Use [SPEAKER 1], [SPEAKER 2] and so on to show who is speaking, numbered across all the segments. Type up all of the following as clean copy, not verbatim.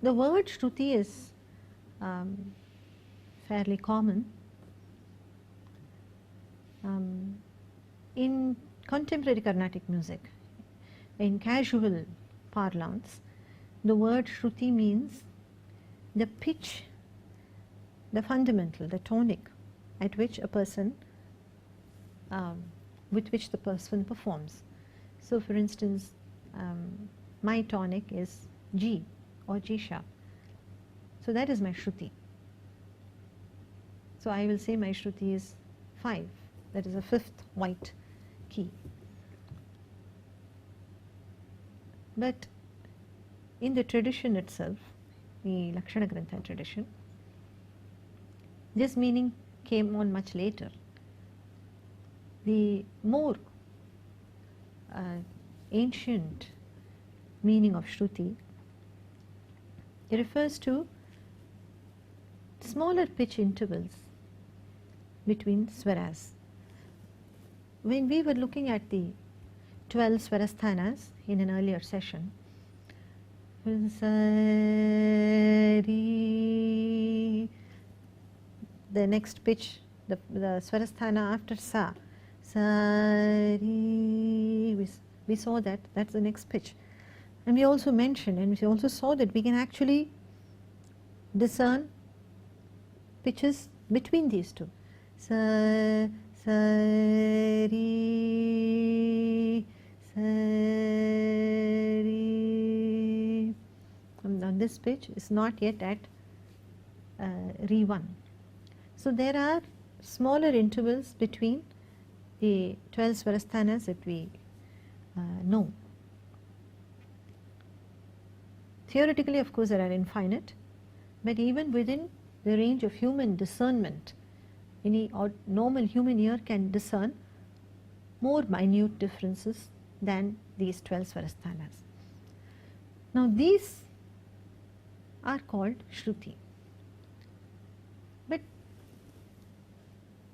[SPEAKER 1] The word Shruti is fairly common. In contemporary Carnatic music, in casual parlance, the word Shruti means the pitch, the fundamental, the tonic at which a person, with which the person performs. So for instance, my tonic is G or G sharp. So that is my Shruti. So I will say my Shruti is 5. That is a 5th white key. But in the tradition itself, the Lakshana Grantha tradition, this meaning came on much later. The more ancient meaning of Shruti, it refers to smaller pitch intervals between swaras. When we were looking at the 12 swarasthanas in an earlier session, the next pitch, the swarasthana after sa, we saw that that's the next pitch. And we also mentioned, and we also saw that we can actually discern pitches between these two. Sa, sa, ri, sa, ri. Now this pitch is not yet at re 1. So there are smaller intervals between the 12 swarasthanas that we know. Theoretically, of course, there are infinite, but even within the range of human discernment, any normal human ear can discern more minute differences than these 12 swarasthanas. Now these are called Shruti. But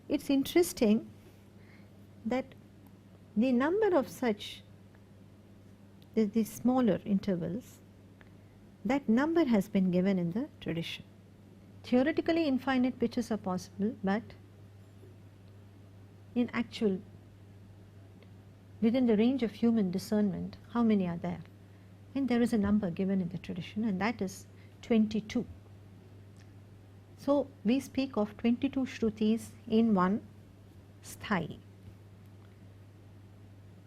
[SPEAKER 1] it's interesting that the number of such, the smaller intervals, that number has been given in the tradition. Theoretically, infinite pitches are possible, but in actual, within the range of human discernment, how many are there? And there is a number given in the tradition, and that is 22. So we speak of 22 Shrutis in one sthai.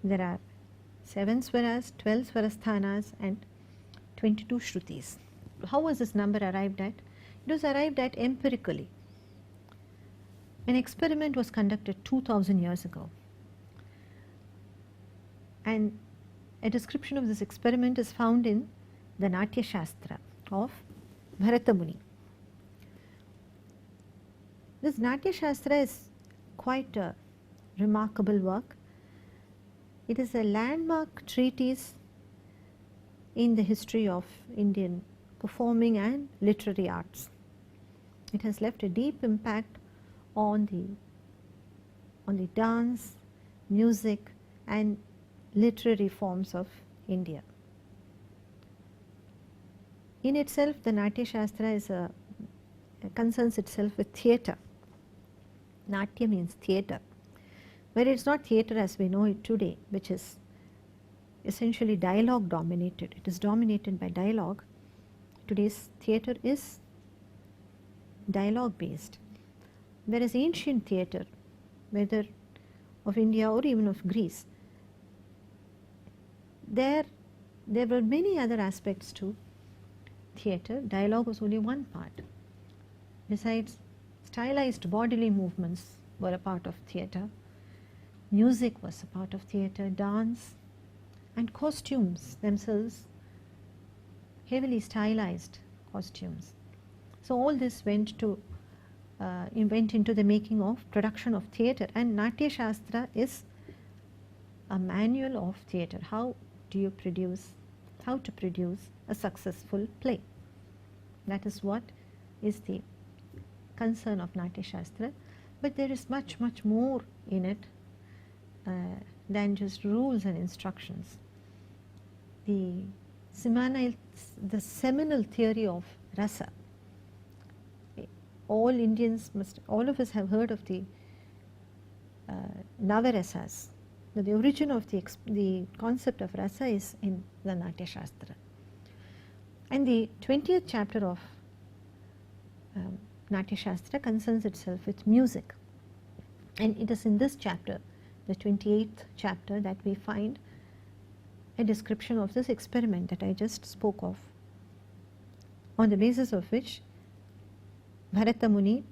[SPEAKER 1] There are 7 swaras, 12 swarasthanas, and 22 Shrutis. How was this number arrived at? It was arrived at empirically. An experiment was conducted 2000 years ago, and a description of this experiment is found in the Natya Shastra of Bharata Muni. This Natya Shastra is quite a remarkable work. It is a landmark treatise in the history of Indian performing and literary arts. It has left a deep impact on the dance, music, and literary forms of India. In itself, the Natya Shastra is concerns itself with theatre. Natya means theatre, but it's not theatre as we know it today, which is essentially dialogue dominated. It is dominated by dialogue. Today's theatre is dialogue based, whereas ancient theatre, whether of India or even of Greece, there were many other aspects to theatre. Dialogue was only one part. Besides, stylized bodily movements were a part of theatre, music was a part of theatre, dance, and costumes themselves, heavily stylized costumes. So all this went into the making of production of theatre, and Natya Shastra is a manual of theatre. How to produce a successful play. That is what is the concern of Natya Shastra, but there is much more in it than just rules and instructions. The the seminal theory of rasa. All Indians all of us have heard of the Navarasas. The origin of the concept of rasa is in the Natya Shastra. And the 20th chapter of Natya Shastra concerns itself with music. And it is in this chapter, the 28th chapter, that we find a description of this experiment that I just spoke of, on the basis of which Bharata Muni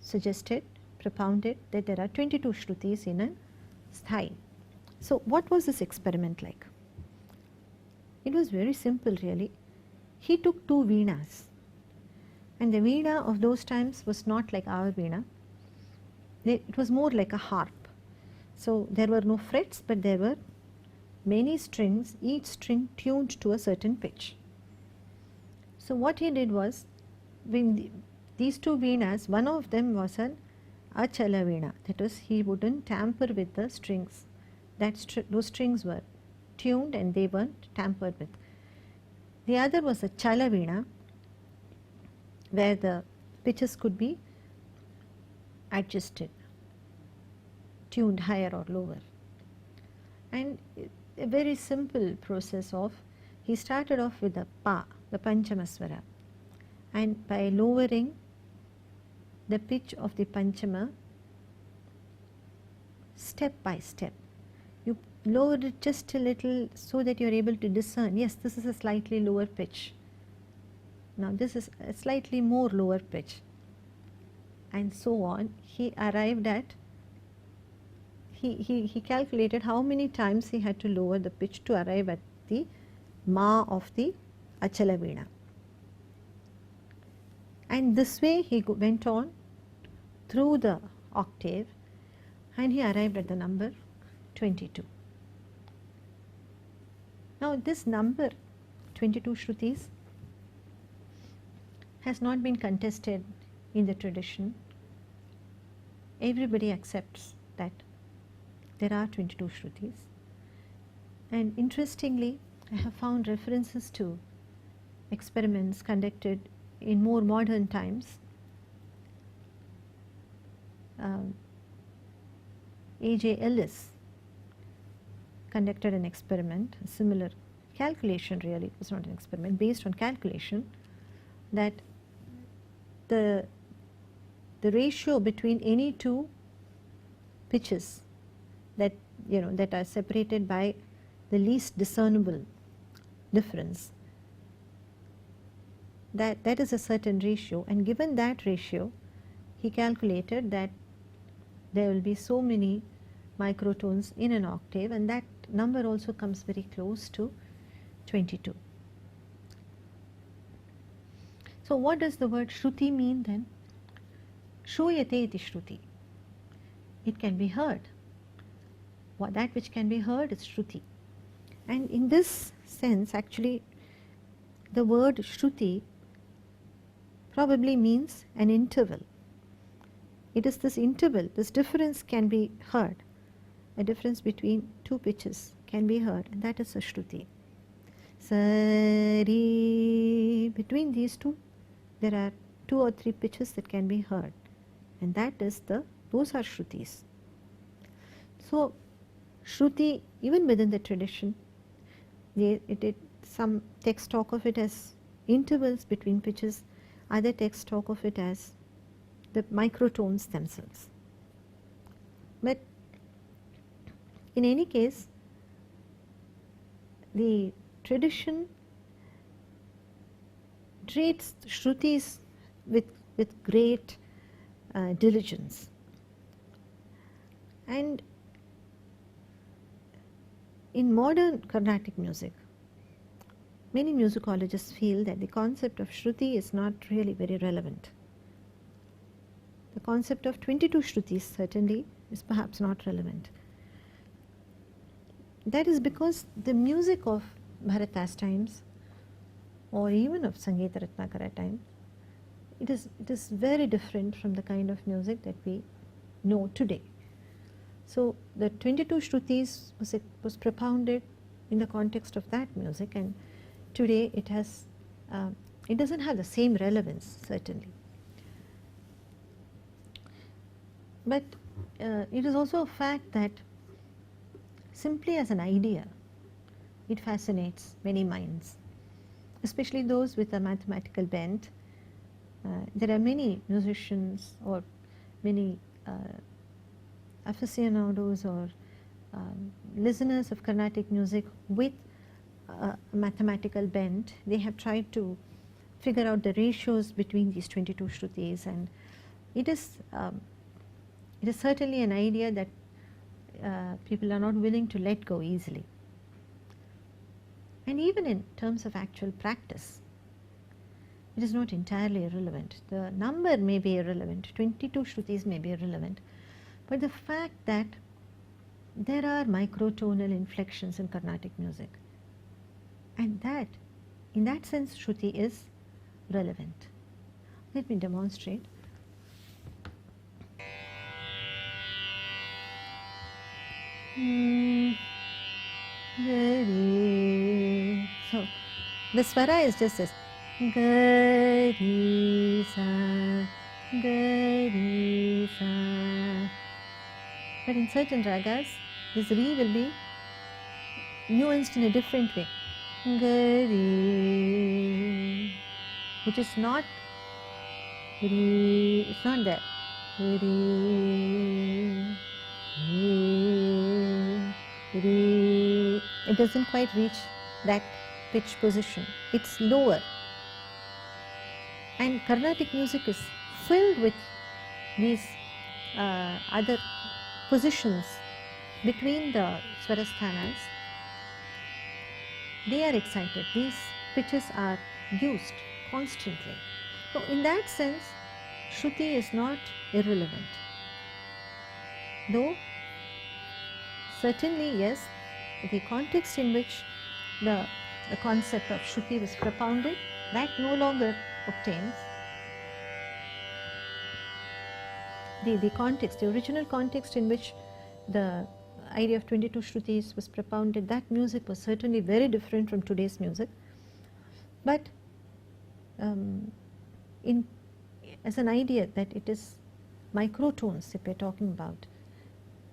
[SPEAKER 1] suggested, propounded that there are 22 Shrutis in a sthai. So what was this experiment like? It was very simple really. He took two Veenas, and the Veena of those times was not like our Veena. It was more like a harp. So there were no frets, but there were many strings, each string tuned to a certain pitch. So what he did was, when these two Veenas, one of them was an achala Veena, that is, he wouldn't tamper with the strings. Those strings were tuned and they weren't tampered with. The other was a chala Veena, where the pitches could be adjusted, tuned higher or lower. And a very simple process of, he started off with the pa, the Panchamaswara, and by lowering the pitch of the Panchama step by step, you lower it just a little so that you are able to discern, yes, this is a slightly lower pitch, now this is a slightly more lower pitch, and so on. He arrived at, he calculated how many times he had to lower the pitch to arrive at the ma of the achala Veena. And this way he went on through the octave, and he arrived at the number 22. Now this number 22 Shrutis has not been contested in the tradition. Everybody accepts that there are 22 Shrutis. And interestingly, I have found references to experiments conducted in more modern times. A.J. Ellis conducted an experiment, a similar calculation really, it was not an experiment, based on calculation, that the ratio between any two pitches that that are separated by the least discernible difference, that is a certain ratio, and given that ratio he calculated that there will be so many microtones in an octave, and that number also comes very close to 22. So what does the word Shruti mean then? Shruyate iti Shruti. It can be heard. That which can be heard is Shruti. And in this sense, actually, the word Shruti probably means an interval. It is this interval, this difference can be heard. A difference between two pitches can be heard, and that is a Shruti. Sari, between these two, there are 2 or 3 pitches that can be heard, and those are Shrutis. So, Shruti, even within the tradition, some texts talk of it as intervals between pitches, other texts talk of it as the microtones themselves. But in any case, the tradition treats Shrutis with great diligence. And in modern Carnatic music, many musicologists feel that the concept of Shruti is not really very relevant. The concept of 22 Shrutis certainly is perhaps not relevant. That is because the music of Bharata's times, or even of Sangeeta Ratnakara time, it is very different from the kind of music that we know today. So the 22 Shrutis was propounded in the context of that music, and today it has, it doesn't have the same relevance certainly. But it is also a fact that simply as an idea, it fascinates many minds, especially those with a mathematical bent. There are many musicians or many aficionados or listeners of Carnatic music with a mathematical bent. They have tried to figure out the ratios between these 22 Shrutis, and it is certainly an idea that people are not willing to let go easily. And even in terms of actual practice, it is not entirely irrelevant. The number may be irrelevant, 22 Shrutis may be irrelevant, but the fact that there are microtonal inflections in Carnatic music, and that, in that sense, Shruti is relevant. Let me demonstrate. So, the swara is just this. Gari sa, gari sa. But in certain ragas, this Re will be nuanced in a different way. Gari, which is not Re, it's not there. Re, Re, Re. It doesn't quite reach that pitch position. It's lower. And Carnatic music is filled with these other positions between the swarasthanas. They are excited. These pitches are used constantly. So in that sense, Shruti is not irrelevant. Though certainly, yes, the context in which the concept of Shruti was propounded, that no longer obtains. The context, the original context in which the idea of 22 Shrutis was propounded, that music was certainly very different from today's music. But as an idea that it is microtones, if we are talking about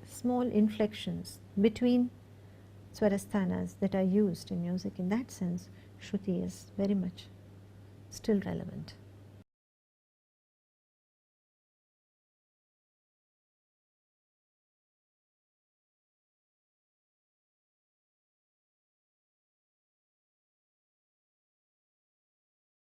[SPEAKER 1] small inflections between swarasthanas that are used in music, in that sense, Shruti is very much still relevant.